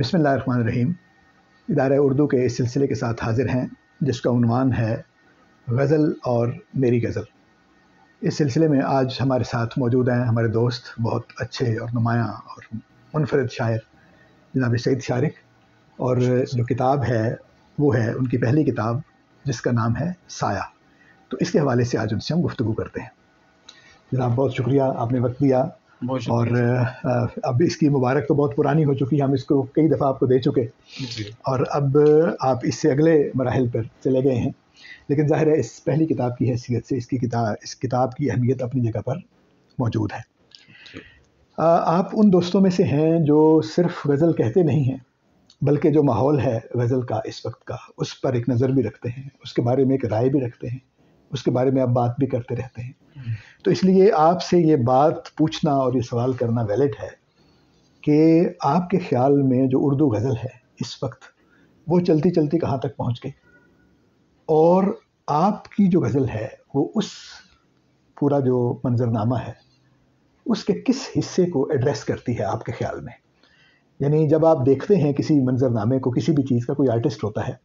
بسم اللہ الرحمن الرحیم۔ ادارہ اردو کے اس سلسلے کے ساتھ حاضر ہیں جس کا عنوان ہے غزل اور میری غزل۔ اس سلسلے میں آج ہمارے ساتھ موجود ہیں ہمارے دوست، بہت اچھے اور نمایاں اور منفرد شاعر جناب سعید شارق، اور جو کتاب ہے وہ ہے ان کی پہلی کتاب جس کا نام ہے سایہ۔ تو اس کے حوالے سے آج ان سے ہم گفتگو کرتے ہیں۔ جناب بہت شکریہ، آپ نے وقت دیا، اور اب اس کی مبارک تو بہت پرانی ہو چکی، ہم اس کو کئی دفعہ آپ کو دے چکے اور اب آپ اس سے اگلے مراحل پر چلے گئے ہیں، لیکن ظاہر ہے اس پہلی کتاب کی حیثیت سے اس کتاب کی اہمیت اپنی جگہ پر موجود ہے۔ آپ ان دوستوں میں سے ہیں جو صرف غزل کہتے نہیں ہیں، بلکہ جو ماحول ہے غزل کا اس وقت کا، اس پر ایک نظر بھی رکھتے ہیں، اس کے بارے میں ایک رائے بھی رکھتے ہیں، اس کے بارے میں آپ بات بھی کرتے رہتے ہیں۔ تو اس لیے آپ سے یہ بات پوچھنا اور یہ سوال کرنا ویلڈ ہے کہ آپ کے خیال میں جو اردو غزل ہے اس وقت وہ چلتی چلتی کہاں تک پہنچ گئی، اور آپ کی جو غزل ہے وہ اس پورا جو منظرنامہ ہے اس کے کس حصے کو ایڈریس کرتی ہے آپ کے خیال میں؟ یعنی جب آپ دیکھتے ہیں کسی منظرنامے کو، کسی بھی چیز کا کوئی آرٹسٹ ہوتا ہے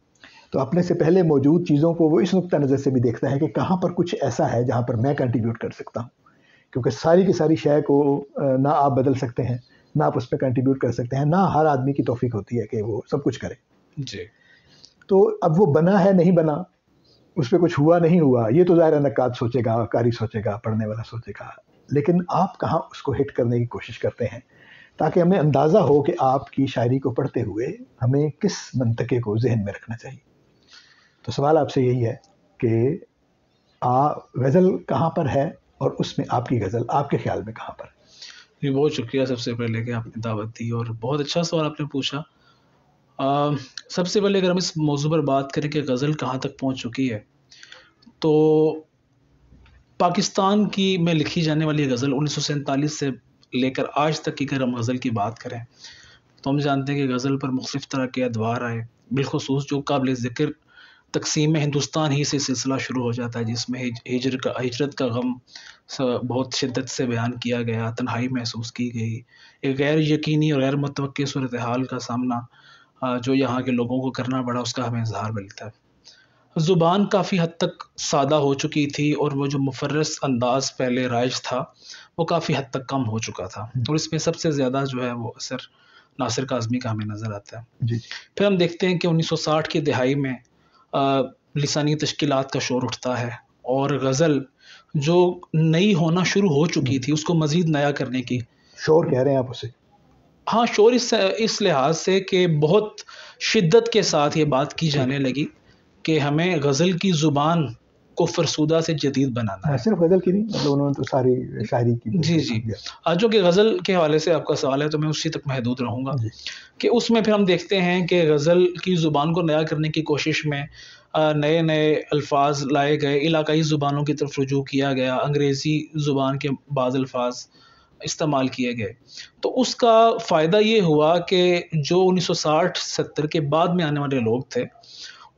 تو اپنے سے پہلے موجود چیزوں کو وہ اس نقطہ نظر سے بھی دیکھتا ہے کہ کہاں پر کچھ ایسا ہے جہاں پر میں کنٹریبیوٹ کر سکتا ہوں، کیونکہ ساری کی ساری شے کو نہ آپ بدل سکتے ہیں، نہ آپ اس پہ کنٹریبیوٹ کر سکتے ہیں، نہ ہر آدمی کی توفیق ہوتی ہے کہ وہ سب کچھ کرے۔ جی، تو اب وہ بنا ہے نہیں بنا، اس پہ کچھ ہوا نہیں ہوا، یہ تو ظاہر نقاد سوچے گا، قاری سوچے گا، پڑھنے والا سوچے گا، لیکن آپ کہاں اس کو ہٹ کرنے کی کوشش کرتے ہیں تاکہ ہمیں اندازہ ہو کہ آپ کی شاعری کو پڑھتے ہوئے ہمیں کس منطقے کو ذہن میں رکھنا چاہیے؟ تو سوال آپ سے یہی ہے کہ غزل کہاں پر ہے، اور اس میں آپ کی غزل آپ کے خیال میں کہاں پر؟ جی بہت شکریہ سب سے پہلے کہ آپ نے دعوت دی، اور بہت اچھا سوال آپ نے پوچھا۔ سب سے پہلے اگر ہم اس موضوع پر بات کریں کہ غزل کہاں تک پہنچ چکی ہے، تو پاکستان کی میں لکھی جانے والی غزل 1947 سے لے کر آج تک کی اگر ہم غزل کی بات کریں تو ہم جانتے ہیں کہ غزل پر مختلف طرح کے ادوار آئے، بالخصوص جو قابل ذکر تقسیم ہندوستان ہی سے سلسلہ شروع ہو جاتا ہے، جس میں ہجرت کا غم بہت شدت سے بیان کیا گیا، تنہائی محسوس کی گئی، ایک غیر یقینی اور غیر متوقع صورتحال کا سامنا جو یہاں کے لوگوں کو کرنا پڑا، اس کا ہمیں اظہار ملتا ہے۔ زبان کافی حد تک سادہ ہو چکی تھی، اور وہ جو مفرس انداز پہلے رائج تھا وہ کافی حد تک کم ہو چکا تھا، اور اس میں سب سے زیادہ جو ہے وہ اثر ناصر کاظمی کا ہمیں نظر آتا ہے۔ جی، پھر ہم دیکھتے ہیں کہ 1960 کی دہائی میں لسانی تشکیلات کا شور اٹھتا ہے، اور غزل جو نئی ہونا شروع ہو چکی تھی اس کو مزید نیا کرنے کی شور کہہ رہے ہیں آپ اسے؟ ہاں، شور اس لحاظ سے کہ بہت شدت کے ساتھ یہ بات کی جانے لگی کہ ہمیں غزل کی زبان کو فرسودہ سے جدید بنانا ہے۔ صرف غزل کی نہیں، مطلب انہوں نے تو ساری شاعری کی۔ جی جو کہ غزل کے حوالے سے آپ کا سوال ہے تو میں اسی تک محدود رہوں گا کہ اس میں پھر ہم دیکھتے ہیں کہ غزل کی زبان کو نیا کرنے کی کوشش میں نئے نئے الفاظ لائے گئے، علاقائی زبانوں کی طرف رجوع کیا گیا، انگریزی زبان کے بعض الفاظ استعمال کیے گئے۔ تو اس کا فائدہ یہ ہوا کہ جو 1960-70 کے بعد میں آنے والے لوگ تھے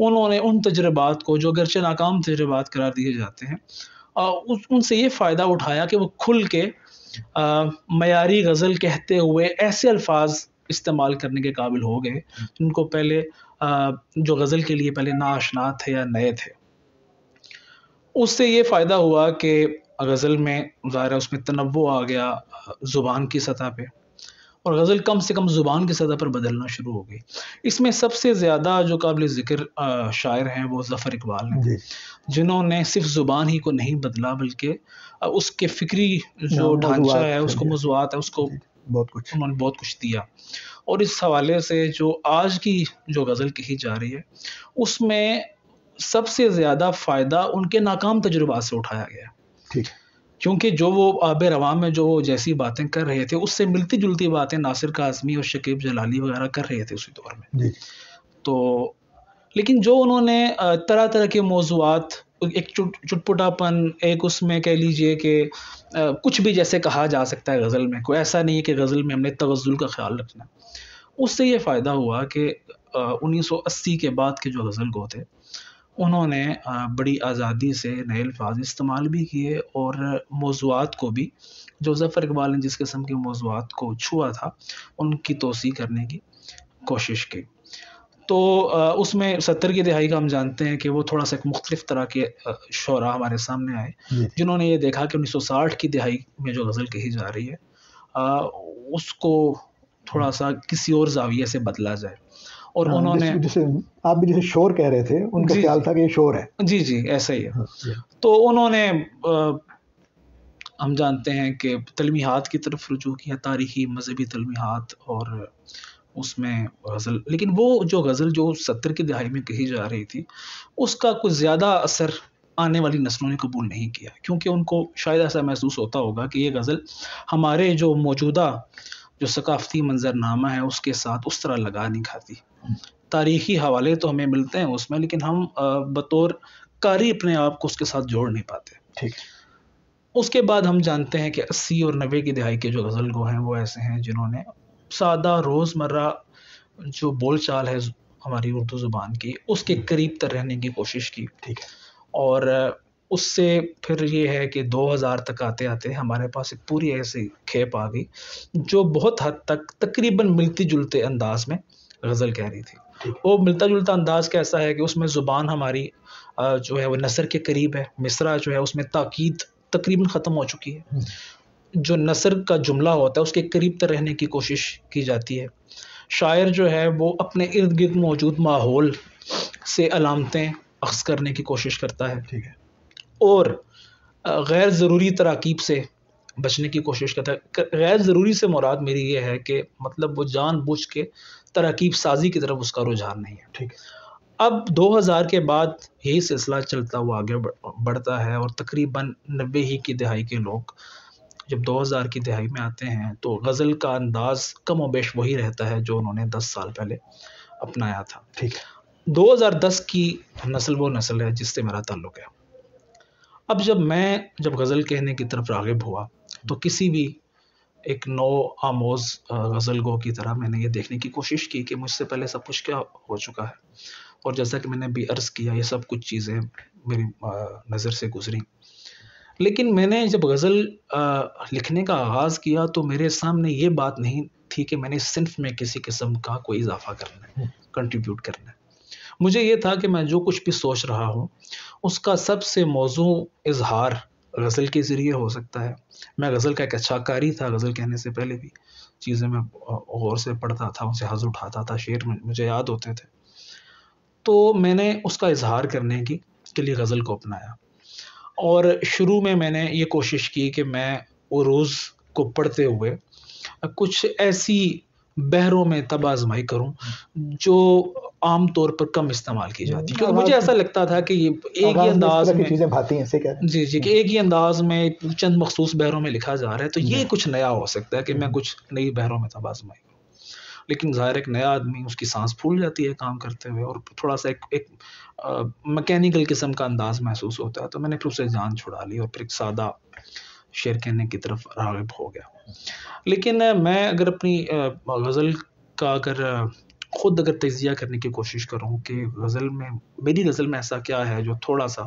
انہوں نے ان تجربات کو جو اگرچہ ناکام تجربات قرار دیے جاتے ہیں ان سے یہ فائدہ اٹھایا کہ وہ کھل کے معیاری غزل کہتے ہوئے ایسے الفاظ استعمال کرنے کے قابل ہو گئے جن کو پہلے جو غزل کے لیے پہلے ناآشنا تھے یا نئے تھے۔ اس سے یہ فائدہ ہوا کہ غزل میں ظاہر ہے اس میں تنوع آ گیا زبان کی سطح پہ، اور غزل کم سے کم زبان کی سطح پر بدلنا شروع ہو گئی۔ اس میں سب سے زیادہ جو قابل ذکر شاعر ہیں وہ ظفر اقبال ہیں، جنہوں نے صرف زبان ہی کو نہیں بدلا بلکہ اس کے فکری جو ڈھانچہ ہے، اس کو موضوعات ہے، اس کو انہوں نے بہت کچھ دیا۔ اور اس حوالے سے جو آج کی جو غزل کہی جا رہی ہے اس میں سب سے زیادہ فائدہ ان کے ناکام تجربات سے اٹھایا گیا، کیونکہ جو وہ آب رواں میں جو جیسی باتیں کر رہے تھے اس سے ملتی جلتی باتیں ناصر کاظمی اور شکیب جلالی وغیرہ کر رہے تھے اسی دور میں۔ تو لیکن جو انہوں نے طرح طرح کے موضوعات، ایک چٹپٹا پن، ایک اس میں کہہ لیجئے کہ کچھ بھی جیسے کہا جا سکتا ہے غزل میں، کوئی ایسا نہیں ہے کہ غزل میں ہم نے تغزل کا خیال رکھنا۔ اس سے یہ فائدہ ہوا کہ 1980 کے بعد کے جو غزل گو تھے انہوں نے بڑی آزادی سے نئے الفاظ استعمال بھی کیے، اور موضوعات کو بھی جو ظفر اقبال نے جس قسم کے موضوعات کو چھوا تھا ان کی توسیع کرنے کی کوشش کی. تو اس میں 70 کی دہائی کا ہم جانتے ہیں کہ وہ تھوڑا سا ایک مختلف طرح کے شعراء ہمارے سامنے آئے جنہوں نے یہ دیکھا کہ 1960 کی دہائی میں جو غزل کہی جا رہی ہے اس کو تھوڑا سا کسی اور زاویے سے بدلا جائے. اور انہوں نے جسے آپ بھی جسے شور کہہ رہے تھے ان کا خیال تھا کہ یہ شور ہے. جی جی ایسا ہی ہے. تو انہوں نے ہم جانتے ہیں کہ تلمیحات کی طرف رجوع کیا, تاریخی مذہبی تلمیحات, اور اس میں غزل, لیکن وہ جو غزل جو 70 کی دہائی میں کہی جا رہی تھی اس کا کچھ زیادہ اثر آنے والی نسلوں نے قبول نہیں کیا, کیونکہ ان کو شاید ایسا محسوس ہوتا ہوگا کہ یہ غزل ہمارے جو موجودہ جو ثقافتی منظرنامہ ہے اس کے ساتھ اس طرح لگا نہیں کھاتی. تاریخی حوالے تو ہمیں ملتے ہیں اس میں, لیکن ہم بطور قاری اپنے آپ کو اس کے ساتھ جوڑ نہیں پاتے. ٹھیک. اس کے بعد ہم جانتے ہیں کہ 80 اور 90 کی دہائی کے جو غزل گو ہیں وہ ایسے ہیں جنہوں نے سادہ روزمرہ جو بول چال ہے ہماری اردو زبان کی اس کے قریب تر رہنے کی کوشش کی. ٹھیک ہے. اور اس سے پھر یہ ہے کہ 2000 تک آتے آتے ہمارے پاس ایک پوری ایسی کھیپ آ گئی جو بہت حد تک تقریباً ملتی جلتے انداز میں غزل کہہ رہی تھی. وہ ملتا جلتا انداز کیسا ہے کہ اس میں زبان ہماری جو ہے وہ نثر کے قریب ہے, مصرع جو ہے اس میں تاکید تقریباً ختم ہو چکی ہے, جو نثر کا جملہ ہوتا ہے اس کے قریب تر رہنے کی کوشش کی جاتی ہے. شاعر جو ہے وہ اپنے ارد گرد موجود ماحول سے علامتیں اخذ کرنے کی کوشش کرتا ہے. ٹھیک ہے. اور غیر ضروری تراکیب سے بچنے کی کوشش کرتا ہے. غیر ضروری سے مراد میری یہ ہے کہ مطلب وہ جان بوجھ کے تراکیب سازی کی طرف اس کا رجحان نہیں ہے. ٹھیک ہے. اب 2000 کے بعد یہی سلسلہ چلتا ہوا آگے بڑھتا ہے, اور تقریباً 90 ہی کی دہائی کے لوگ جب 2000 کی دہائی میں آتے ہیں تو غزل کا انداز کم و بیش وہی رہتا ہے جو انہوں نے 10 سال پہلے اپنایا تھا. ٹھیک. 2010 کی نسل وہ نسل ہے جس سے میرا تعلق ہے. اب جب غزل کہنے کی طرف راغب ہوا تو کسی بھی ایک نو آموز غزل گو کی طرح میں نے یہ دیکھنے کی کوشش کی کہ مجھ سے پہلے سب کچھ کیا ہو چکا ہے, اور جیسا کہ میں نے بھی عرض کیا یہ سب کچھ چیزیں میری نظر سے گزری. لیکن میں نے جب غزل لکھنے کا آغاز کیا تو میرے سامنے یہ بات نہیں تھی کہ میں نے صنف میں کسی قسم کا کوئی اضافہ کرنا ہے, کنٹریبیوٹ کرنا ہے. مجھے یہ تھا کہ میں جو کچھ بھی سوچ رہا ہوں اس کا سب سے موزوں اظہار غزل کے ذریعے ہو سکتا ہے. میں غزل کا ایک اچھا قاری تھا, غزل کہنے سے پہلے بھی چیزیں میں غور سے پڑھتا تھا, ان سے حظ اٹھاتا تھا, شعر مجھے یاد ہوتے تھے. تو میں نے اس کا اظہار کرنے کے لیے غزل کو اپنایا, اور شروع میں نے یہ کوشش کی کہ میں عروض کو پڑھتے ہوئے کچھ ایسی بحروں میں تب آزمائی کروں جو عام طور پر کم استعمال کی جاتی, کیونکہ مجھے ایسا لگتا تھا کہ یہ ایک ہی انداز میں چیزیں بھاتی ہیں. جی کہ ایک ہی انداز میں چند مخصوص بحروں میں لکھا جا رہا ہے, تو یہ کچھ نیا ہو سکتا ہے کہ میں کچھ نئی بحروں میں تب آزمائی کروں. لیکن ظاہر ایک نیا آدمی اس کی سانس پھول جاتی ہے کام کرتے ہوئے, اور تھوڑا سا ایک میکینیکل قسم کا انداز محسوس ہوتا ہے. تو میں نے پھر اسے جان چھڑا لی اور پھر ایک سادہ شعر کہنے کی طرف راغب ہو گیا. لیکن میں اگر اپنی غزل کا خود تجزیہ کرنے کی کوشش کروں کہ میری غزل میں ایسا کیا ہے جو تھوڑا سا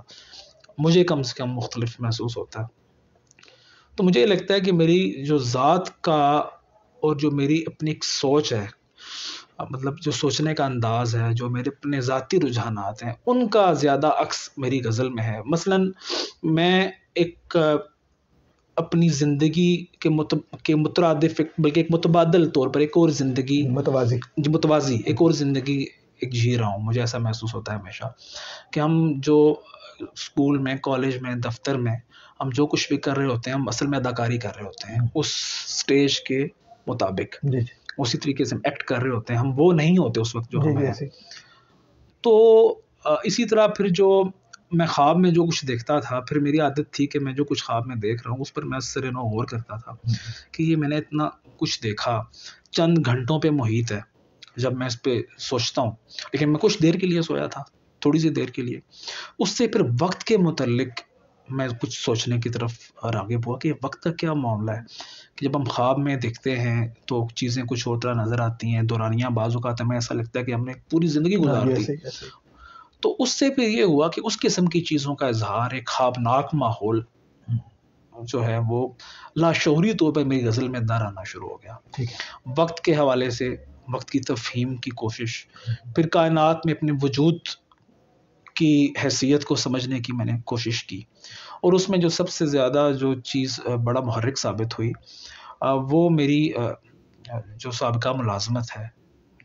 مجھے کم سے کم مختلف محسوس ہوتا ہے, تو مجھے یہ لگتا ہے کہ میری جو ذات کا اور جو میری اپنی ایک سوچ ہے, مطلب جو سوچنے کا انداز ہے, جو میرے اپنے ذاتی رجحانات ہیں, ان کا زیادہ عکس میری غزل میں ہے. مثلاً میں ایک اپنی زندگی کے مترادف بلکہ ایک متبادل طور پر ایک اور زندگی متوازی ایک اور زندگی جی رہا ہوں. مجھے ایسا محسوس ہوتا ہے ہمیشہ کہ ہم جو اسکول میں, کالج میں, دفتر میں ہم جو کچھ بھی کر رہے ہوتے ہیں ہم اصل میں اداکاری کر رہے ہوتے ہیں اس سٹیج کے مطابق, اسی طریقے سے ہم ایکٹ کر رہے ہوتے ہیں, ہم وہ نہیں ہوتے اس وقت جو ہم ہیں. تو اسی طرح پھر جو میں خواب میں جو کچھ دیکھتا تھا, پھر میری عادت تھی کہ میں جو کچھ خواب میں دیکھ رہا ہوں اس پر میں سر نو غور کرتا تھا کہ یہ میں نے اتنا کچھ دیکھا, چند گھنٹوں پہ محیط ہے جب میں اس پہ سوچتا ہوں, لیکن میں کچھ دیر کے لیے سویا تھا, تھوڑی سی دیر کے لیے. اس سے پھر وقت کے متعلق میں کچھ سوچنے کی طرف راغب ہوا کہ وقت کا کیا معاملہ ہے, کہ جب ہم خواب میں دیکھتے ہیں تو چیزیں کچھ اور طرح نظر آتی ہیں, دورانیاں بعض اوقات ہمیں ایسا لگتا ہے کہ ہم نے پوری زندگی گزار دی. تو اس سے پھر یہ ہوا کہ اس قسم کی چیزوں کا اظہار ایک خوابناک ماحول جو ہے وہ لاشعوری طور پر میری غزل میں اندر آنا شروع ہو گیا. ٹھیک ہے. وقت کے حوالے سے وقت کی تفہیم کی کوشش، پھر کائنات میں اپنے وجود کی حیثیت کو سمجھنے کی میں نے کوشش کی، اور اس میں جو سب سے زیادہ جو چیز بڑا محرک ثابت ہوئی وہ میری جو سابقہ ملازمت ہے،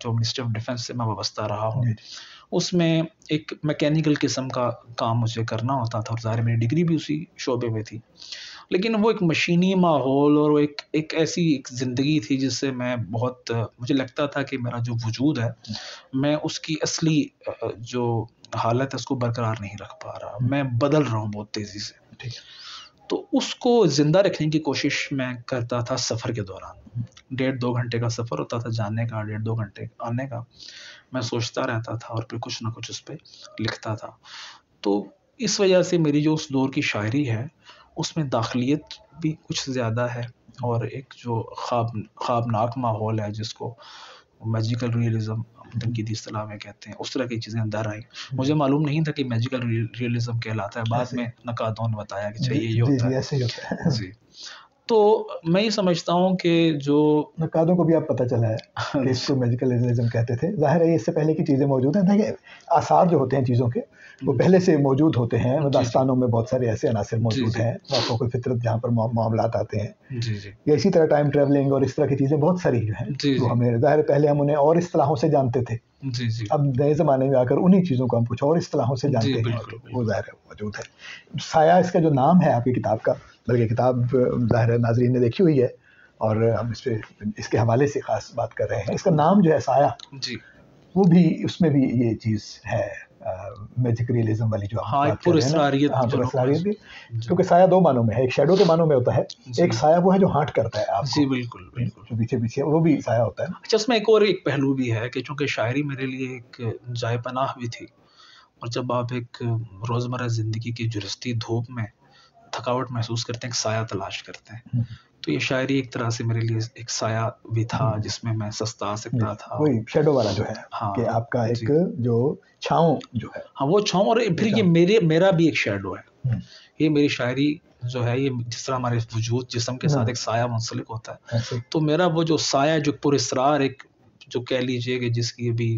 جو منسٹری آف ڈیفنس سے میں وابستہ رہا ہوں. اس میں ایک میکینیکل قسم کا کام مجھے کرنا ہوتا تھا، اور ظاہر میری ڈگری بھی اسی شعبے میں تھی، لیکن وہ ایک مشینی ماحول اور ایک ایسی ایک زندگی تھی جس سے میں بہت مجھے لگتا تھا کہ میرا جو وجود ہے میں اس کی اصلی جو حالت ہے اس کو برقرار نہیں رکھ پا رہا، میں بدل رہا ہوں بہت تیزی سے. تو اس کو زندہ رکھنے کی کوشش میں کرتا تھا سفر کے دوران. 1.5-2 گھنٹے کا سفر ہوتا تھا جانے کا، 1.5-2 گھنٹے آنے کا. میں سوچتا رہتا تھا اور پھر کچھ نہ کچھ اس پہ لکھتا تھا. تو اس وجہ سے میری جو اس دور کی شاعری ہے اس میں داخلیت بھی کچھ زیادہ ہے، اور ایک جو خوابناک ماحول ہے جس کو میجیکل ریئلزم تنقیدی اصطلاح میں کہتے ہیں، اس طرح کی چیزیں اندر آئیں. مجھے معلوم نہیں تھا کہ میجیکل ریئلزم کہلاتا ہے، بعد میں نقادوں نے بتایا کہ چاہیے یہ ہوتا ہے. ایسے ہی ہوتا ہے. جی. تو میں یہ سمجھتا ہوں کہ جو نقادوں کو بھی اب پتہ چلا ہے کہ اس کو میجیکل ریئلزم کہتے تھے. ظاہر ہے اس سے پہلے کی چیزیں موجود ہیں، دیکھیں آثار جو ہوتے ہیں چیزوں کے وہ پہلے سے موجود ہوتے ہیں. داستانوں میں بہت سارے ایسے عناصر موجود ہیں، واقعہ فطرت جہاں پر معاملات آتے ہیں، یا اسی طرح ٹائم ٹریولنگ اور اس طرح کی چیزیں بہت ساری جو ہیں وہ ہمیں ظاہر پہلے ہم انہیں اور اصطلاحوں سے جانتے تھے. اب نئے زمانے میں آ کر انہی چیزوں کو ہم کچھ اور اصطلاحوں سے جانتے ہیں، وہ ظاہر ہے موجود ہے. سایہ اس کا جو نام ہے آپ کی کتاب کا، بلکہ کتاب ظاہر ناظرین نے دیکھی ہوئی ہے اور ہم اس پہ اس کے حوالے سے خاص بات کر رہے ہیں. اس کا نام جو ہے سایہ، وہ بھی اس میں بھی یہ چیز ہے میجک ریئلزم والی جو پراسراریت بھی، کیونکہ سایہ دو معنوں میں ہے. ایک شیڈو کے معنوں میں ہوتا ہے، ایک سایہ وہ ہے جو ہانٹ کرتا ہے آپ کو. بالکل جو پیچھے پیچھے وہ بھی سایہ ہوتا ہے. اچھا، اس میں ایک اور ایک پہلو بھی ہے کہ چونکہ شاعری میرے لیے ایک جائے پناہ بھی تھی، اور جب آپ ایک روزمرہ زندگی کی جرستی دھوپ میں تھکاوٹ محسوس کرتے ہیں، ایک سایہ تلاش کرتے ہیں، تو یہ شاعری ایک طرح سے میرے لیے ایک سایہ بھی تھا جس میں میں سستا سکتا تھا. وہی شیڈو والا جو ہے کہ آپ کا ایک جو چھاؤں جو ہے، ہاں وہ چھاؤں، اور پھر یہ میرا بھی ایک شیڈو ہے. یہ میری شاعری جو ہے، یہ جس طرح ہمارے وجود جسم کے ساتھ ایک سایہ منسلک ہوتا ہے، تو میرا وہ جو سایہ جو پراسرار ایک جو کہہ لیجئے کہ جس کی بھی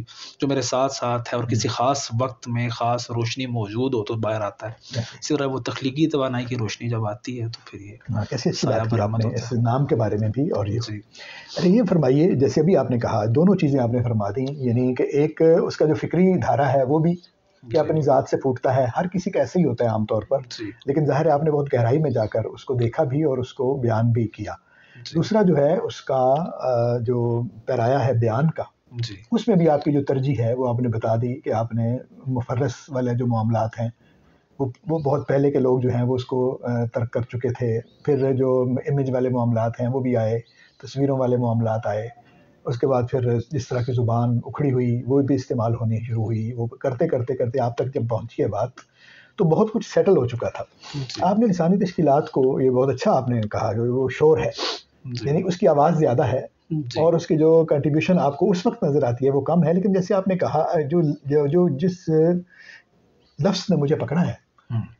جو میرے ساتھ ہے اور کسی خاص وقت میں خاص روشنی موجود ہو تو باہر آتا ہے. اسی طرح وہ تخلیقی توانائی کی روشنی جب آتی ہے تو پھر یہ کیسی اچھی بات کی آپ نے اس نام کے بارے میں بھی. اور یہ فرمائیے، جیسے ابھی آپ نے کہا دونوں چیزیں آپ نے فرما دی، یعنی کہ ایک اس کا جو فکری دھارا ہے وہ بھی کہ اپنی ذات سے پھوٹتا ہے. ہر کسی کا ایسا ہی ہوتا ہے عام طور پر، لیکن ظاہر ہے آپ نے بہت گہرائی میں جا کر اس کو دیکھا بھی اور اس کو بیان بھی کیا. دوسرا جو ہے اس کا جو پیرایا ہے بیان کا، اس میں بھی آپ کی جو ترجیح ہے وہ آپ نے بتا دی کہ آپ نے مفرس والے جو معاملات ہیں وہ بہت پہلے کے لوگ جو ہیں وہ اس کو ترک کر چکے تھے. پھر جو امیج والے معاملات ہیں وہ بھی آئے، تصویروں والے معاملات آئے. اس کے بعد پھر جس طرح کی زبان اکھڑی ہوئی وہ بھی استعمال ہونی شروع ہوئی. وہ کرتے کرتے کرتے آپ تک جب پہنچی ہے بات تو بہت کچھ سیٹل ہو چکا تھا. آپ نے لسانی تشکیلات کو، یہ بہت اچھا آپ نے کہا، جو وہ شور ہے، یعنی اس کی آواز زیادہ ہے اور اس کی جو کنٹریبیوشن آپ کو اس وقت نظر آتی ہے وہ کم ہے. لیکن جیسے آپ نے کہا جو جس لفظ نے مجھے پکڑا ہے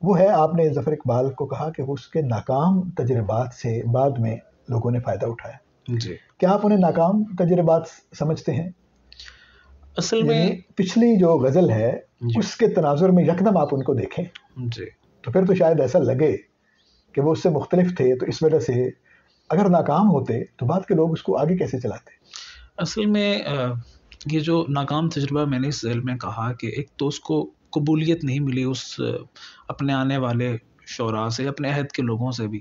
وہ ہے، آپ نے ظفر اقبال کو کہا کہ اس کے ناکام تجربات سے بعد میں لوگوں نے فائدہ اٹھایا. کیا آپ انہیں ناکام تجربات سمجھتے ہیں؟ اصل میں پچھلی جو غزل ہے اس کے تناظر میں یکدم آپ ان کو دیکھیں تو پھر تو شاید ایسا لگے کہ وہ اس سے مختلف تھے، تو اس وجہ سے اگر ناکام ہوتے تو بعد کے لوگ اس کو آگے کیسے چلاتے؟ اصل میں یہ جو ناکام تجربہ میں نے اس ذیل میں کہا کہ ایک تو اس کو قبولیت نہیں ملی اس اپنے آنے والے شعراء سے، اپنے عہد کے لوگوں سے بھی،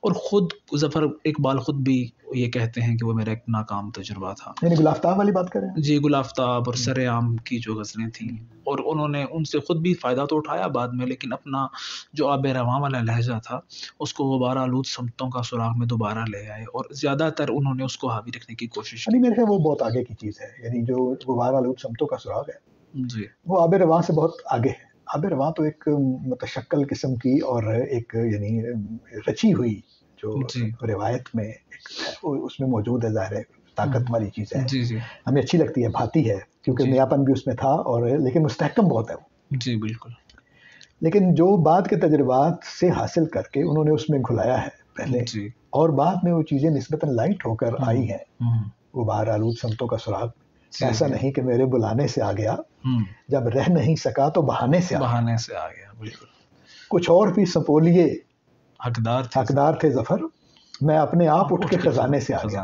اور خود ظفر اقبال خود بھی یہ کہتے ہیں کہ وہ میرا ایک ناکام تجربہ تھا. یعنی گل آفتاب والی بات کریں؟ جی، گل آفتاب اور سر عام کی جو غزلیں تھیں، اور انہوں نے ان سے خود بھی فائدہ تو اٹھایا بعد میں، لیکن اپنا جو آب رواں والا لہجہ تھا اس کو غبار آلود سمتوں کا سراغ میں دوبارہ لے آئے، اور زیادہ تر انہوں نے اس کو حاوی رکھنے کی کوشش کی. میرے خیال وہ بہت آگے کی چیز ہے، یعنی جو غبار آلود سمتوں کا سراغ ہے جی وہ آب رواں سے بہت آگے ہے. آب رواں تو ایک متشکل قسم کی اور ایک یعنی رچی ہوئی جو روایت میں اس میں موجود ہے، ظاہر ہے طاقت والی چیز ہے. ہمیں اچھی لگتی ہے، بھاتی ہے، کیونکہ نیاپن بھی اس میں تھا، اور لیکن مستحکم بہت ہے وہ. جی بالکل. لیکن جو بعد کے تجربات سے حاصل کر کے انہوں نے اس میں گھلایا ہے پہلے، جی اور بعد میں وہ چیزیں نسبتاً لائٹ ہو کر آئی ہیں، وہ باہر آلود سمتوں کا سراغ ایسا نہیں کہ میرے بلانے سے آ گیا، جب رہ نہیں سکا تو بہانے سے بہانے سے آ گیا، بالکل. کچھ اور بھی سپولیے حقدار تھے ظفر، میں اپنے آپ اٹھ کے خزانے سے آ گیا.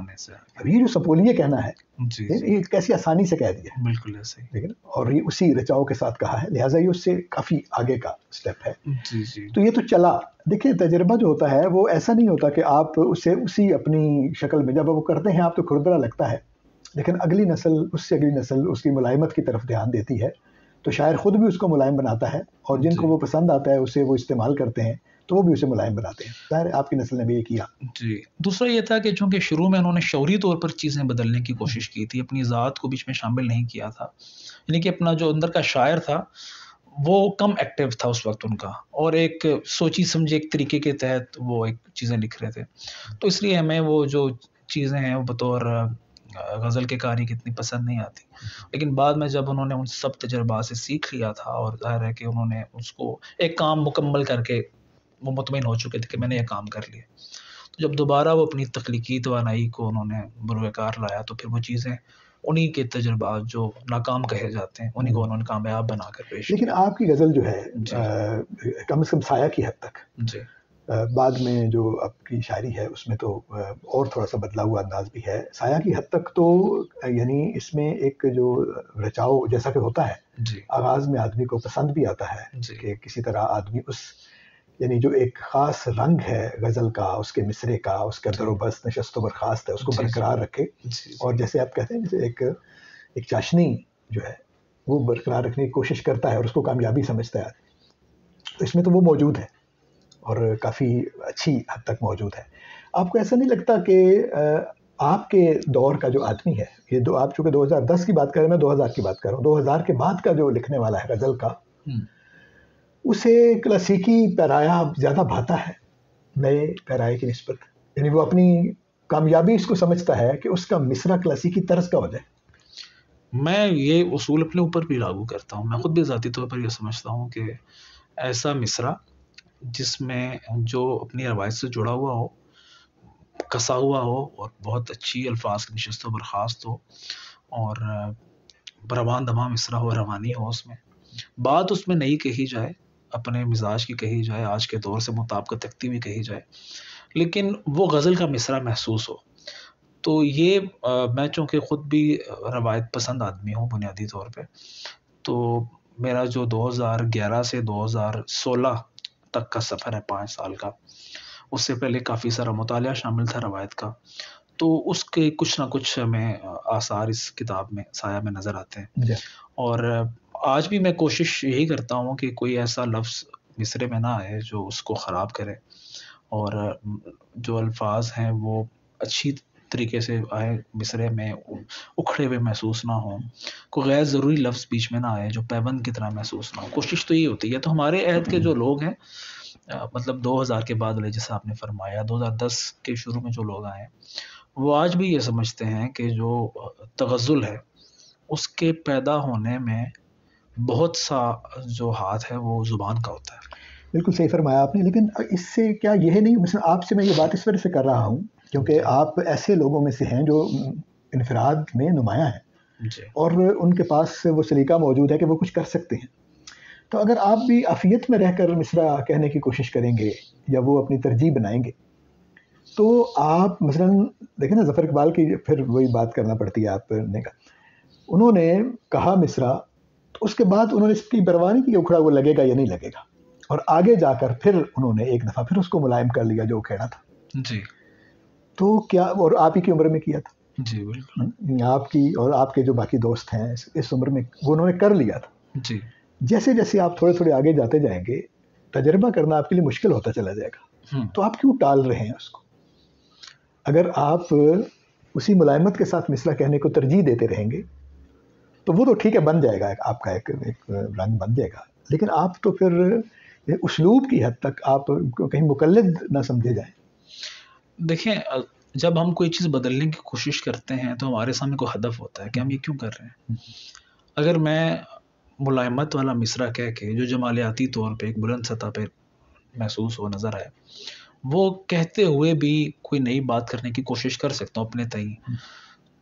اب یہ جو سپولیے کہنا ہے یہ کیسی آسانی سے کہہ دیا، بالکل ایسے ہی، اور یہ اسی رچاؤ کے ساتھ کہا ہے، لہٰذا یہ اس سے کافی آگے کا سٹیپ ہے. جی تو یہ تو چلا. دیکھیں تجربہ جو ہوتا ہے وہ ایسا نہیں ہوتا کہ آپ اسے اسی اپنی شکل میں جب وہ کرتے ہیں آپ تو کھردرا لگتا ہے، لیکن اگلی نسل اس سے اگلی نسل اس کی ملائمت کی طرف دھیان دیتی ہے، تو شاعر خود بھی اس کو ملائم بناتا ہے، اور جن کو وہ پسند آتا ہے اسے وہ استعمال کرتے ہیں تو وہ بھی اسے ملائم بناتے ہیں. ظاہر ہے آپ کی نسل نے بھی یہ کیا. جی. دوسرا یہ تھا کہ چونکہ شروع میں انہوں نے شعوری طور پر چیزیں بدلنے کی کوشش کی تھی، اپنی ذات کو بیچ میں شامل نہیں کیا تھا، یعنی کہ اپنا جو اندر کا شاعر تھا وہ کم ایکٹیو تھا اس وقت ان کا، اور ایک سوچی سمجھے ایک طریقے کے تحت وہ ایک چیزیں لکھ رہے تھے. تو اس لیے ہمیں وہ جو چیزیں ہیں وہ بطور غزل کے قاری کی اتنی پسند نہیں آتی. لیکن بعد میں جب انہوں نے ان سب تجربات سے سیکھ لیا تھا، اور ظاہر ہے کہ انہوں نے اس کو ایک کام مکمل کر کے وہ مطمئن ہو چکے تھے کہ میں نے یہ کام کر لیا، تو جب دوبارہ وہ اپنی تخلیقی توانائی کو انہوں نے بروئے کار لایا تو پھر وہ چیزیں انہی کے تجربات جو ناکام کہے جاتے ہیں انہی کو انہوں نے کامیاب بنا کر پیش کیا. لیکن آپ کی غزل جو ہے کم از کم سایہ کی حد تک، جی بعد میں جو آپ کی شاعری ہے اس میں تو اور تھوڑا سا بدلا ہوا انداز بھی ہے، سایہ کی حد تک تو یعنی اس میں ایک جو رچاؤ جیسا کہ ہوتا ہے، جی آغاز میں آدمی کو پسند بھی آتا ہے کہ کسی طرح آدمی اس یعنی جو ایک خاص رنگ ہے غزل کا، اس کے مصرے کا، اس کا در و بست نشست و برخاست ہے، اس کو برقرار رکھے. اور جیسے آپ کہتے ہیں جیسے ایک چاشنی جو ہے وہ برقرار رکھنے کی کوشش کرتا ہے اور اس کو کامیابی سمجھتا ہے، تو اس میں تو وہ موجود ہے اور کافی اچھی حد تک موجود ہے. آپ کو ایسا نہیں لگتا کہ آپ کے دور کا جو آدمی ہے، یہ دو آپ چونکہ 2010 کی بات کر رہے ہیں، میں 2000 کی بات کر رہا ہوں، 2000 کے بعد کا جو لکھنے والا ہے غزل کا، اسے کلاسیکی پیرایا زیادہ بھاتا ہے نئے پیرائے کی نسبت، یعنی وہ اپنی کامیابی اس کو سمجھتا ہے کہ اس کا مصرع کلاسیکی طرز کا ہو جائے. میں یہ اصول اپنے اوپر بھی لاگو کرتا ہوں. میں خود بھی ذاتی طور پر یہ سمجھتا ہوں کہ ایسا مصرع جس میں جو اپنی روایت سے جڑا ہوا ہو، کسا ہوا ہو، اور بہت اچھی الفاظ کی نشست و برخاست ہو، اور روان دماں مصرع ہو، روانی ہو، اس میں بات اس میں نئی کہی جائے، اپنے مزاج کی کہی جائے، آج کے دور سے مطابقت رکھتی بھی کہی جائے، لیکن وہ غزل کا مصرع محسوس ہو. تو یہ میں چونکہ خود بھی روایت پسند آدمی ہوں بنیادی طور پہ، تو میرا جو 2011 سے 2016 تک کا سفر ہے 5 سال کا، اس سے پہلے کافی سارا مطالعہ شامل تھا روایت کا، تو اس کے کچھ نہ کچھ ہمیں آثار اس کتاب میں سایہ میں نظر آتے ہیں. اور آج بھی میں کوشش یہی کرتا ہوں کہ کوئی ایسا لفظ مصرے میں نہ آئے جو اس کو خراب کرے، اور جو الفاظ ہیں وہ اچھی طریقے سے آئے، مصرے میں اکھڑے ہوئے محسوس نہ ہوں، کوئی غیر ضروری لفظ بیچ میں نہ آئے جو پیوند کی طرح محسوس نہ ہو. کوشش تو یہ ہوتی ہے. تو ہمارے عہد کے جو لوگ ہیں، مطلب 2000 کے بعد والے جیسا آپ نے فرمایا، 2010 کے شروع میں جو لوگ آئے ہیں، وہ آج بھی یہ سمجھتے ہیں کہ جو تغزل ہے اس کے پیدا ہونے میں بہت سا جو ہاتھ ہے وہ زبان کا ہوتا ہے. بالکل صحیح فرمایا آپ نے. لیکن اس سے کیا یہ نہیں، مثلا آپ سے میں یہ بات اس وجہ سے کر رہا ہوں کیونکہ آپ ایسے لوگوں میں سے ہیں جو انفراد میں نمایاں ہیں، اور ان کے پاس وہ سلیقہ موجود ہے کہ وہ کچھ کر سکتے ہیں. تو اگر آپ بھی عافیت میں رہ کر مصرع کہنے کی کوشش کریں گے یا وہ اپنی ترجیح بنائیں گے، تو آپ مثلا دیکھیں نا ظفر اقبال کی پھر وہی بات کرنا پڑتی ہے. آپ نے کہا انہوں نے کہا مصرع، تو اس کے بعد انہوں نے اس کی پرواہ نہیں کی کہ اکھڑا وہ لگے گا یا نہیں لگے گا، اور آگے جا کر پھر انہوں نے ایک دفعہ پھر اس کو ملائم کر لیا جو کہنا تھا. جی تو کیا، اور آپ ہی کی عمر میں کیا تھا. جی بالکل. آپ کی اور آپ کے جو باقی دوست ہیں اس عمر میں وہ انہوں نے کر لیا تھا. جی جیسے جیسے آپ تھوڑے تھوڑے آگے جاتے جائیں گے، تجربہ کرنا آپ کے لیے مشکل ہوتا چلا جائے گا. تو آپ کیوں ٹال رہے ہیں اس کو؟ اگر آپ اسی ملائمت کے ساتھ مصرع کہنے کو ترجیح دیتے رہیں گے تو وہ تو ٹھیک ہے، بن جائے گا، آپ کا ایک رنگ بن جائے گا، لیکن آپ تو پھر اسلوب کی حد تک آپ کہیں مقلد نہ سمجھے جائیں. دیکھیں، جب ہم کوئی چیز بدلنے کی کوشش کرتے ہیں تو ہمارے سامنے کوئی ہدف ہوتا ہے کہ ہم یہ کیوں کر رہے ہیں. اگر میں ملائمت والا مصرع کہہ کے جو جمالیاتی طور پہ ایک بلند سطح پہ محسوس ہو نظر آئے، وہ کہتے ہوئے بھی کوئی نئی بات کرنے کی کوشش کر سکتا ہوں اپنے تئیں،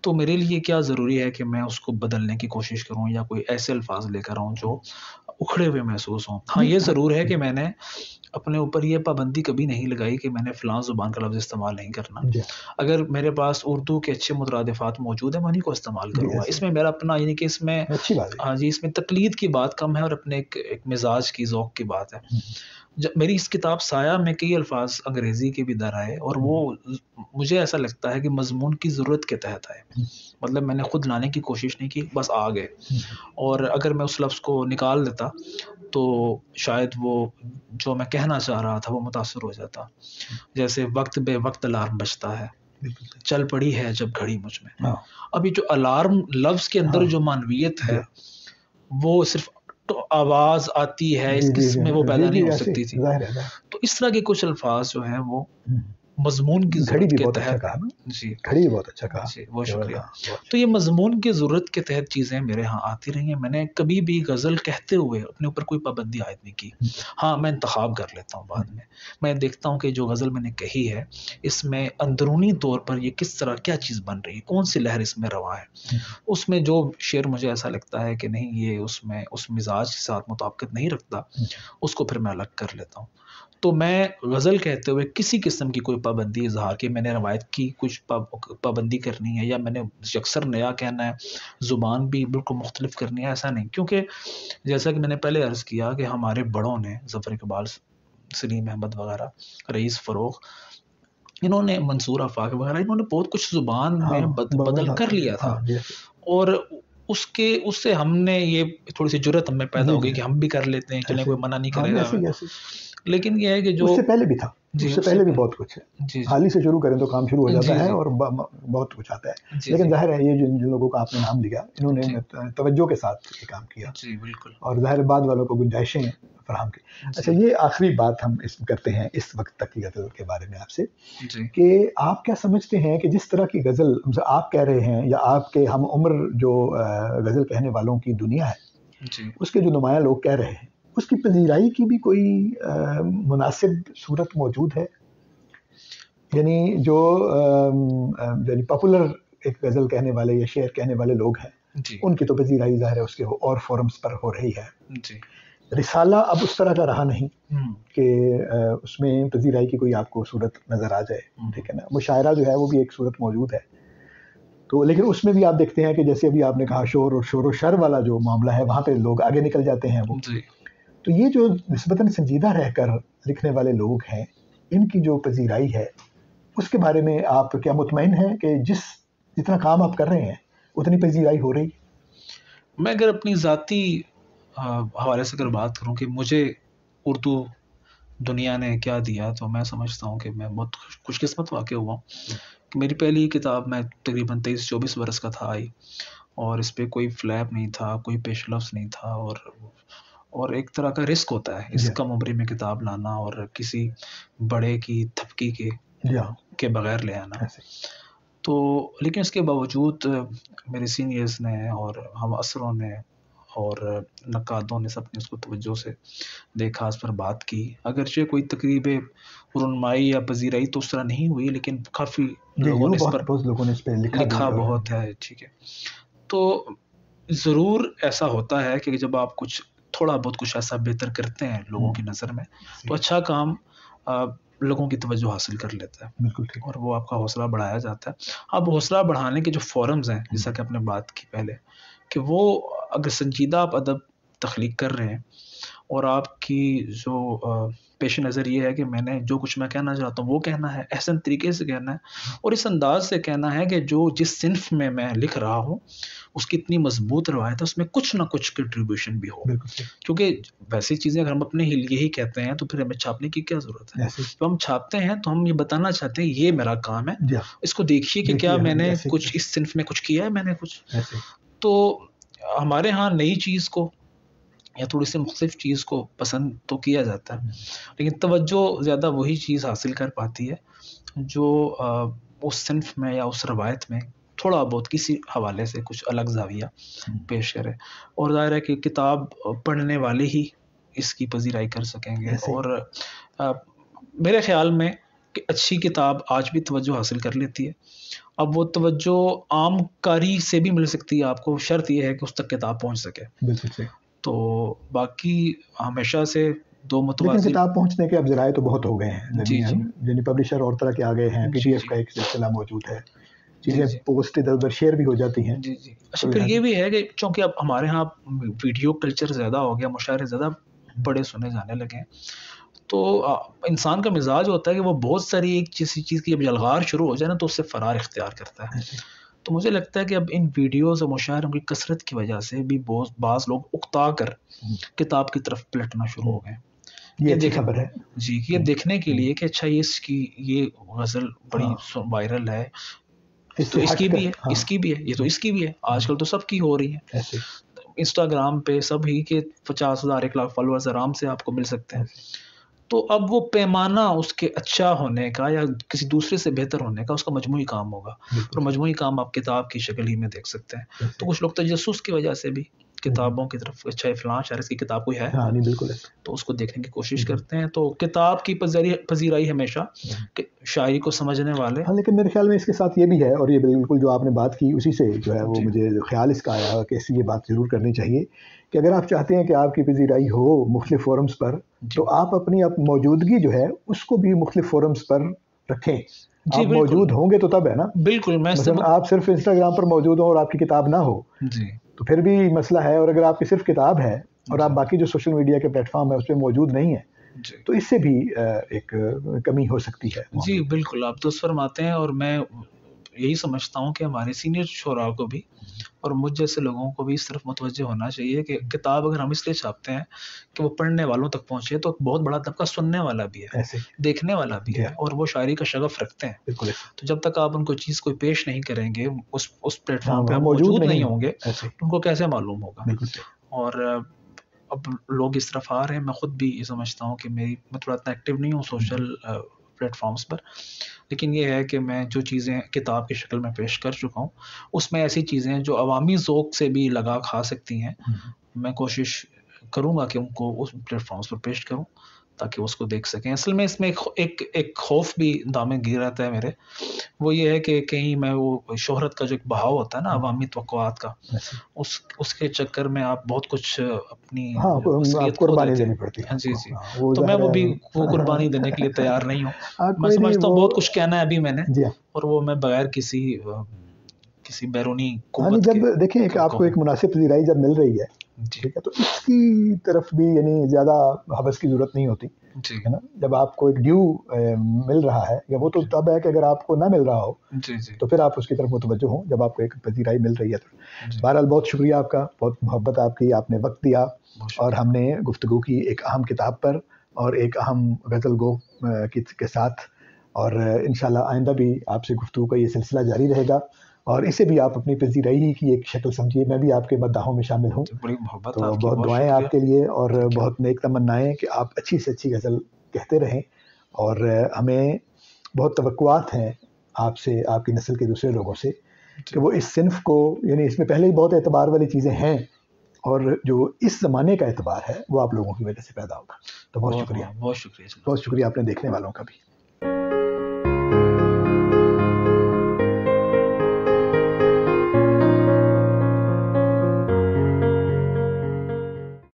تو میرے لیے کیا ضروری ہے کہ میں اس کو بدلنے کی کوشش کروں یا کوئی ایسے الفاظ لے کر آؤں جو اکھڑے ہوئے محسوس ہوں. ہاں یہ ضرور ہے کہ میں نے اپنے اوپر یہ پابندی کبھی نہیں لگائی کہ میں نے فلاں زبان کا لفظ استعمال نہیں کرنا. اگر میرے پاس اردو کے اچھے مترادفات موجود ہیں میں انہیں کو استعمال کروں گا. اس میں میرا اپنا یعنی کہ اس میں ہاں جی اس میں تقلید کی بات کم ہے اور اپنے ایک مزاج کی ذوق کی بات ہے. میری اس کتاب سایہ میں کئی الفاظ انگریزی کے بھی در آئے اور وہ مجھے ایسا لگتا ہے کہ مضمون کی ضرورت کے تحت آئے. مطلب میں نے خود لانے کی کوشش نہیں کی، بس آ گئے. اور اگر میں اس لفظ کو نکال دیتا تو شاید وہ جو میں کہنا چاہ رہا تھا وہ متاثر ہو جاتا. جیسے وقت بے وقت الارم بجتا ہے، چل پڑی ہے جب گھڑی مجھ میں. ابھی جو الارم لفظ کے اندر جو معنویت ہے وہ صرف آواز آتی ہے اس قسم میں وہ پیدا نہیں ہو سکتی تھی. تو اس طرح کے کچھ الفاظ جو ہیں وہ مضمون کی ضرورت کے تحت جی گھڑی بہت اچھا کہا جی بہت شکریہ. تو یہ مضمون کی ضرورت کے تحت چیزیں میرے ہاں آتی رہی ہیں. میں نے کبھی بھی غزل کہتے ہوئے اپنے اوپر کوئی پابندی عائد نہیں کی. ہاں میں انتخاب کر لیتا ہوں بعد میں دیکھتا ہوں کہ جو غزل میں نے کہی ہے اس میں اندرونی طور پر یہ کس طرح کیا چیز بن رہی ہے، کون سی لہر اس میں رواں ہے. اس میں جو شعر مجھے ایسا لگتا ہے کہ نہیں یہ اس میں اس مزاج کے ساتھ مطابقت نہیں رکھتا اس کو پھر میں الگ کر لیتا ہوں. تو میں غزل کہتے ہوئے کسی قسم کی کوئی پابندی اظہار کی میں نے روایت کی کچھ پابندی کرنی ہے یا میں نے یکسر نیا کہنا ہے، زبان بھی بالکل مختلف کرنی ہے، ایسا نہیں. کیونکہ جیسا کہ میں نے پہلے عرض کیا کہ ہمارے بڑوں نے ظفر اقبال، سلیم احمد وغیرہ، رئیس فروغ، انہوں نے منصور آفاق وغیرہ انہوں نے بہت کچھ زبان میں بدل کر لیا تھا. اور اس سے ہم نے یہ تھوڑی سی جرت ہم میں پیدا ہو گئی کہ ہم بھی کر لیتے ہیں، چلیں کوئی منع نہیں کرے گا. لیکن یہ ہے کہ جو اس سے پہلے بھی تھا، اس سے پہلے بھی بہت کچھ ہے. حال ہی سے شروع کریں تو کام شروع ہو جاتا ہے اور بہت کچھ آتا ہے. لیکن ظاہر ہے یہ جن لوگوں کا آپ نے نام لیا انہوں نے توجہ کے ساتھ یہ کام کیا جی بالکل، اور ظاہر بعد والوں کو گنجائشیں فراہم کی. اچھا یہ آخری بات ہم اس کرتے ہیں اس وقت تک کی غزل کے بارے میں آپ سے کہ آپ کیا سمجھتے ہیں کہ جس طرح کی غزل آپ کہہ رہے ہیں یا آپ کے ہم عمر جو غزل کہنے والوں کی دنیا ہے اس کے جو نمایاں لوگ کہہ رہے ہیں اس کی پذیرائی کی بھی کوئی مناسب صورت موجود ہے؟ یعنی جو یعنی پاپولر ایک غزل کہنے والے یا شعر کہنے والے لوگ ہیں ان کی تو پذیرائی ظاہر ہے اس کے اور فورمز پر ہو رہی ہے. رسالہ اب اس طرح کا رہا نہیں کہ اس میں پذیرائی کی کوئی آپ کو صورت نظر آ جائے، ٹھیک ہے نا. مشاعرہ جو ہے وہ بھی ایک صورت موجود ہے تو لیکن اس میں بھی آپ دیکھتے ہیں کہ جیسے ابھی آپ نے کہا شور و شر والا جو معاملہ ہے وہاں پہ لوگ آگے نکل جاتے ہیں. وہ تو یہ جو نسبتاً سنجیدہ رہ کر لکھنے والے لوگ ہیں ان کی جو پذیرائی ہے اس کے بارے میں آپ کیا مطمئن ہیں کہ جتنا کام آپ کر رہے ہیں اتنی پذیرائی ہو رہی؟ میں اگر اپنی ذاتی حوالے سے اگر بات کروں کہ مجھے اردو دنیا نے کیا دیا تو میں سمجھتا ہوں کہ میں بہت خوش قسمت واقع ہوا ہوں کہ میری پہلی کتاب میں تقریباً 23-24 برس کا تھا آئی اور اس پہ کوئی فلیپ نہیں تھا، کوئی پیش لفظ نہیں تھا اور ایک طرح کا رسک ہوتا ہے اس کم عمری میں کتاب لانا اور کسی بڑے کی تھپکی کے بغیر لے آنا. تو لیکن اس کے باوجود میرے سینئرز نے اور ہم اثروں نے اور نقادوں نے سب نے اس کو توجہ سے دیکھا، اس پر بات کی. اگرچہ کوئی تقریب رونمائی یا پذیرائی تو اس طرح نہیں ہوئی لیکن کافی لوگوں نے اس پر لکھا بہت ہے. ٹھیک ہے، تو ضرور ایسا ہوتا ہے کہ جب آپ کچھ تھوڑا بہت کچھ ایسا بہتر کرتے ہیں لوگوں کی نظر میں تو اچھا کام لوگوں کی توجہ حاصل کر لیتا ہے. بالکل ٹھیک. اور وہ آپ کا حوصلہ بڑھایا جاتا ہے. اب حوصلہ بڑھانے کے جو فورمز ہیں جیسا کہ آپ نے بات کی پہلے کہ وہ اگر سنجیدہ آپ ادب تخلیق کر رہے ہیں اور آپ کی جو پیش نظر یہ ہے کہ میں نے جو کچھ میں کہنا چاہتا ہوں وہ کہنا ہے، احسن طریقے سے کہنا ہے اور اس انداز سے کہنا ہے کہ جو جس صنف میں لکھ رہا ہوں اس کی اتنی مضبوط روایت ہے اس میں کچھ نہ کچھ کنٹریبیوشن بھی ہو. کیونکہ ویسی چیزیں اگر ہم اپنے لیے ہی کہتے ہیں تو پھر ہمیں چھاپنے کی کیا ضرورت ہے. تو ہم چھاپتے ہیں تو ہم یہ بتانا چاہتے ہیں یہ میرا کام ہے، اس کو دیکھیے کہ کیا میں نے کچھ اس صنف میں کچھ کیا ہے میں نے کچھ. تو ہمارے ہاں نئی چیز کو یا تھوڑی سی مختلف چیز کو پسند تو کیا جاتا ہے لیکن توجہ زیادہ وہی چیز حاصل کر پاتی ہے جو اس صنف میں یا اس روایت میں تھوڑا بہت کسی حوالے سے کچھ الگ زاویہ پیش کرے، اور ظاہر ہے کہ کتاب پڑھنے والے ہی اس کی پذیرائی کر سکیں گے. اور میرے خیال میں کہ اچھی کتاب آج بھی توجہ حاصل کر لیتی ہے. اب وہ توجہ عام قاری سے بھی مل سکتی ہے آپ کو، شرط یہ ہے کہ اس تک کتاب پہنچ سکے. بالکل صحیح. تو باقی ہمیشہ سے دو لیکن متوازی کتاب پہنچنے کے اب ذرائع تو بہت ہو گئے ہیں. جی جی یعنی پبلشر اور طرح کے آ گئے ہیں، پی ڈی ایف کا ایک سلسلہ موجود ہے، چیزیں پوسٹ ادھر ادھر شیئر بھی ہو جاتی ہیں. جی جی. اچھا پھر یہ بھی ہے کہ چونکہ اب ہمارے ہاں ویڈیو کلچر زیادہ ہو گیا، مشاعرے زیادہ بڑے سنے جانے لگے ہیں، تو انسان کا مزاج ہوتا ہے کہ وہ بہت ساری ایک چیز کی جب جلغار شروع ہو جائے نا تو اس سے فرار اختیار کرتا ہے. تو مجھے لگتا ہے کہ اب ان ویڈیوز اور مشاعروں کی کثرت کی وجہ سے بھی بعض لوگ اکتا کر کتاب کی طرف پلٹنا شروع ہو گئے. یہ اچھی خبر ہے جی، یہ دیکھنے کے لیے کہ اچھا اس کی یہ غزل بڑی وائرل ہے تو اس کی بھی ہے، اس کی بھی ہے، یہ تو اس کی بھی ہے. آج کل تو سب کی ہو رہی ہے. انسٹاگرام پہ سب ہی کے 50,000 1 لاکھ فالوورز آرام سے آپ کو مل سکتے ہیں. تو اب وہ پیمانہ اس کے اچھا ہونے کا یا کسی دوسرے سے بہتر ہونے کا اس کا مجموعی کام ہوگا، اور مجموعی کام آپ کتاب کی شکل ہی میں دیکھ سکتے ہیں. تو کچھ لوگ تجسس کی وجہ سے بھی کتابوں کی طرف، اچھا فلاں شاعر کی کتاب کوئی ہے بالکل تو اس کو دیکھنے کی کوشش کرتے ہیں. تو کتاب کی پذیرائی ہمیشہ شاعری کو سمجھنے والے. لیکن میرے خیال میں اس کے ساتھ یہ بھی ہے، اور یہ بالکل جو آپ نے بات کی اسی سے جو ہے وہ مجھے خیال اس کا آیا کہ اس یہ بات ضرور کرنی چاہیے کہ اگر آپ چاہتے ہیں کہ آپ کی پذیرائی ہو مختلف فورمز پر، تو آپ اپنی موجودگی جو ہے اس کو بھی مختلف فورمز پر رکھیں. آپ موجود ہوں گے تو تب ہے نا. بالکل. مثلا آپ صرف انسٹاگرام پر موجود ہوں اور آپ کی کتاب نہ ہو تو پھر بھی مسئلہ ہے. اور اگر آپ کی صرف کتاب ہے اور آپ باقی جو سوشل میڈیا کے پلیٹ فارم ہے اس پہ موجود نہیں ہے تو اس سے بھی ایک کمی ہو سکتی ہے. جی بالکل، آپ درست فرماتے ہیں. اور میں یہی سمجھتا ہوں کہ ہمارے سینئر شعراء کو بھی اور مجھ جیسے لوگوں کو بھی اس طرف متوجہ ہونا چاہیے کہ کتاب اگر ہم اس لیے چھاپتے ہیں کہ وہ پڑھنے والوں تک پہنچے، تو بہت بڑا طبقہ سننے والا بھی ہے، دیکھنے والا بھی ہے، اور وہ شاعری کا شغف رکھتے ہیں. تو جب تک آپ ان کو چیز کوئی پیش نہیں کریں گے، اس پلیٹ فارم پہ موجود نہیں ہوں گے، ان کو کیسے معلوم ہوگا. اور اب لوگ اس طرف آ رہے ہیں. میں خود بھی یہ سمجھتا ہوں کہ میں تھوڑا اتنا ایکٹیو نہیں ہوں سوشل پلیٹ فارمز پر، لیکن یہ ہے کہ میں جو چیزیں کتاب کی شکل میں پیش کر چکا ہوں اس میں ایسی چیزیں جو عوامی ذوق سے بھی لگا کھا سکتی ہیں، میں کوشش کروں گا کہ ان کو اس پلیٹ فارمز پر پیش کروں تاکہ اس کو دیکھ سکیں. اصل میں اس میں ایک خوف بھی دامن گیر رہتا ہے میرے، وہ یہ ہے کہ کہیں میں وہ شہرت کا جو ایک بہاؤ ہوتا ہے نا عوامی توقعات کا، اس کے چکر میں آپ بہت کچھ اپنی قربانی دینی پڑتی ہے. جی جی. تو میں وہ قربانی دینے کے لیے تیار نہیں ہوں. میں سمجھتا ہوں بہت کچھ کہنا ہے ابھی میں نے، اور وہ میں بغیر کسی بیرونی قوت جب دیکھیں کہ آپ کو ایک مناسب پذیرائی جب مل رہی ہے، ٹھیک ہے، تو اس کی طرف بھی یعنی زیادہ حوث کی ضرورت نہیں ہوتی ہے نا. جب آپ کو ایک ڈیو مل رہا ہے، یا وہ تو تب ہے کہ اگر آپ کو نہ مل رہا ہو تو پھر آپ اس کی طرف متوجہ ہوں جب آپ کو ایک پذیرائی مل رہی ہے. تو بہرحال بہت شکریہ آپ کا، بہت محبت آپ کی، آپ نے وقت دیا اور ہم نے گفتگو کی ایک اہم کتاب پر اور ایک اہم غزل گو کے ساتھ. اور انشاءاللہ آئندہ بھی آپ سے گفتگو کا یہ سلسلہ جاری رہے گا، اور اسے بھی آپ اپنی پذیرائی کی ایک شکل سمجھیے. میں بھی آپ کے مداحوں میں شامل ہوں. تو بہت دعائیں آپ کے لیے اور بہت نیک تمنائیں کہ آپ اچھی سے اچھی غزل کہتے رہیں. اور ہمیں بہت توقعات ہیں آپ سے، آپ کی نسل کے دوسرے لوگوں سے، کہ وہ اس صنف کو، یعنی اس میں پہلے ہی بہت اعتبار والی چیزیں ہیں، اور جو اس زمانے کا اعتبار ہے وہ آپ لوگوں کی وجہ سے پیدا ہوگا. تو بہت شکریہ. بہت شکریہ. بہت شکریہ اپنے دیکھنے والوں کا بھی.